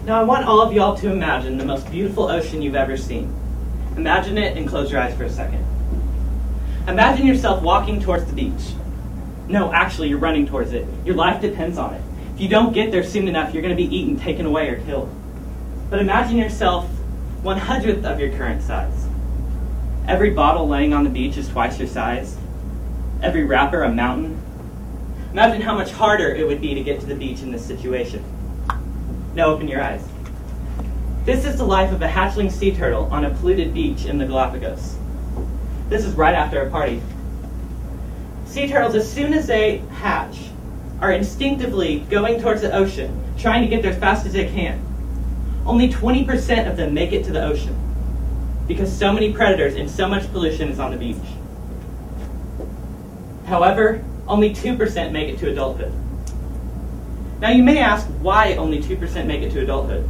Now I want all of y'all to imagine the most beautiful ocean you've ever seen. Imagine it and close your eyes for a second. Imagine yourself walking towards the beach. No, actually, you're running towards it. Your life depends on it. If you don't get there soon enough, you're going to be eaten, taken away, or killed. But imagine yourself 1/100th of your current size. Every bottle laying on the beach is twice your size. Every wrapper a mountain. Imagine how much harder it would be to get to the beach in this situation. Now open your eyes. This is the life of a hatchling sea turtle on a polluted beach in the Galapagos. This is right after a party. Sea turtles, as soon as they hatch, are instinctively going towards the ocean, trying to get there as fast as they can. Only 20% of them make it to the ocean because so many predators and so much pollution is on the beach. However, only 2% make it to adulthood. Now you may ask why only 2% make it to adulthood.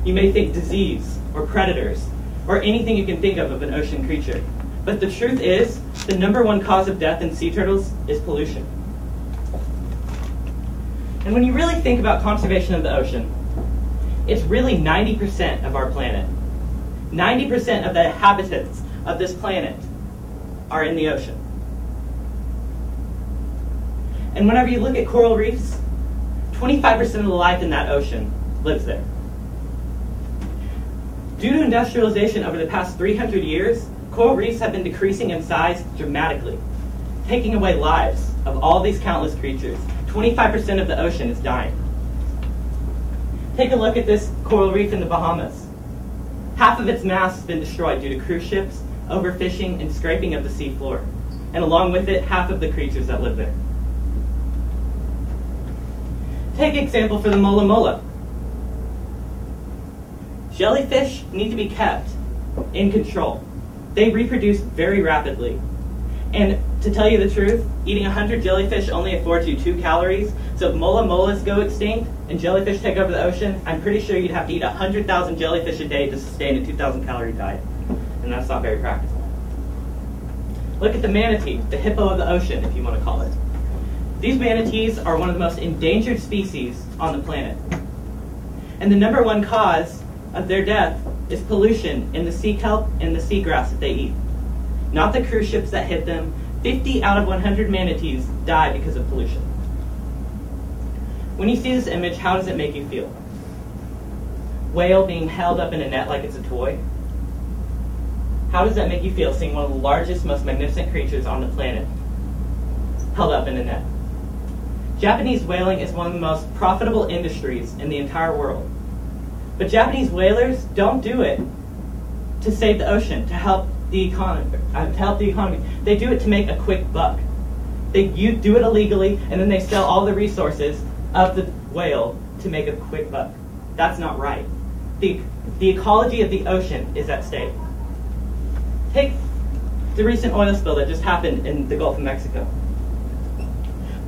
You may think disease or predators or anything you can think of an ocean creature. But the truth is, the #1 cause of death in sea turtles is pollution. And when you really think about conservation of the ocean, it's really 90% of our planet. 90% of the inhabitants of this planet are in the ocean. And whenever you look at coral reefs, 25% of the life in that ocean lives there. Due to industrialization over the past 300 years, coral reefs have been decreasing in size dramatically, taking away lives of all these countless creatures. 25% of the ocean is dying. Take a look at this coral reef in the Bahamas. Half of its mass has been destroyed due to cruise ships, overfishing, and scraping of the seafloor, and along with it, half of the creatures that live there. Take an example for the mola mola. Jellyfish need to be kept in control. They reproduce very rapidly. And to tell you the truth, eating 100 jellyfish only affords you 2 calories. So if mola molas go extinct and jellyfish take over the ocean, I'm pretty sure you'd have to eat 100,000 jellyfish a day to sustain a 2,000 calorie diet. And that's not very practical. Look at the manatee, the hippo of the ocean, if you want to call it. These manatees are one of the most endangered species on the planet. And the #1 cause of their death is pollution in the sea kelp and the seagrass that they eat. Not the cruise ships that hit them. 50 out of 100 manatees die because of pollution. When you see this image, how does it make you feel? Whale being held up in a net like it's a toy? How does that make you feel, seeing one of the largest, most magnificent creatures on the planet held up in a net? Japanese whaling is one of the most profitable industries in the entire world. But Japanese whalers don't do it to save the ocean, to help the economy. They do it to make a quick buck. You do it illegally, and then they sell all the resources of the whale to make a quick buck. That's not right. The ecology of the ocean is at stake. Take the recent oil spill that just happened in the Gulf of Mexico.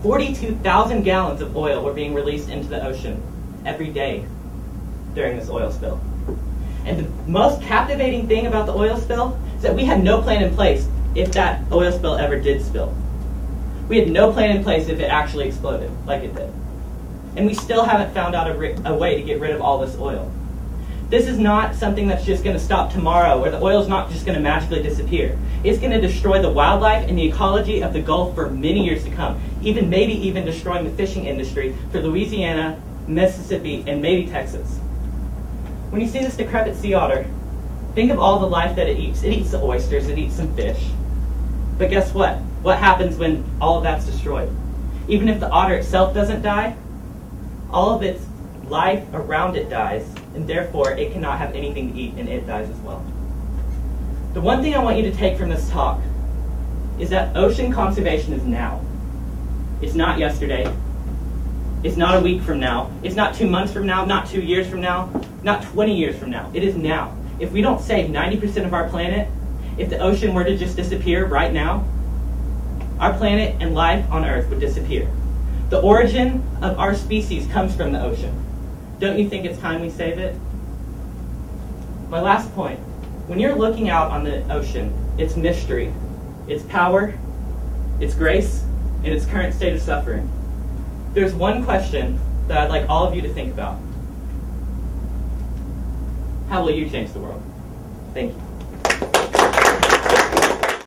42,000 gallons of oil were being released into the ocean every day during this oil spill. And the most captivating thing about the oil spill is that we had no plan in place if that oil spill ever did spill. We had no plan in place if it actually exploded, like it did. And we still haven't found out a way to get rid of all this oil. This is not something that's just going to stop tomorrow, or the oil's not just going to magically disappear. It's going to destroy the wildlife and the ecology of the Gulf for many years to come, maybe even destroying the fishing industry for Louisiana, Mississippi, and maybe Texas. When you see this decrepit sea otter, think of all the life that it eats. It eats the oysters, it eats some fish. But guess what? What happens when all of that's destroyed? Even if the otter itself doesn't die, all of its life around it dies, and therefore it cannot have anything to eat, and it dies as well. The one thing I want you to take from this talk is that ocean conservation is now. It's not yesterday. It's not a week from now. It's not 2 months from now, not 2 years from now, not 20 years from now. It is now. If we don't save 90% of our planet, if the ocean were to just disappear right now, our planet and life on Earth would disappear. The origin of our species comes from the ocean. Don't you think it's time we save it? My last point. When you're looking out on the ocean, its mystery, its power, its grace, and its current state of suffering, there's one question that I'd like all of you to think about. How will you change the world? Thank you.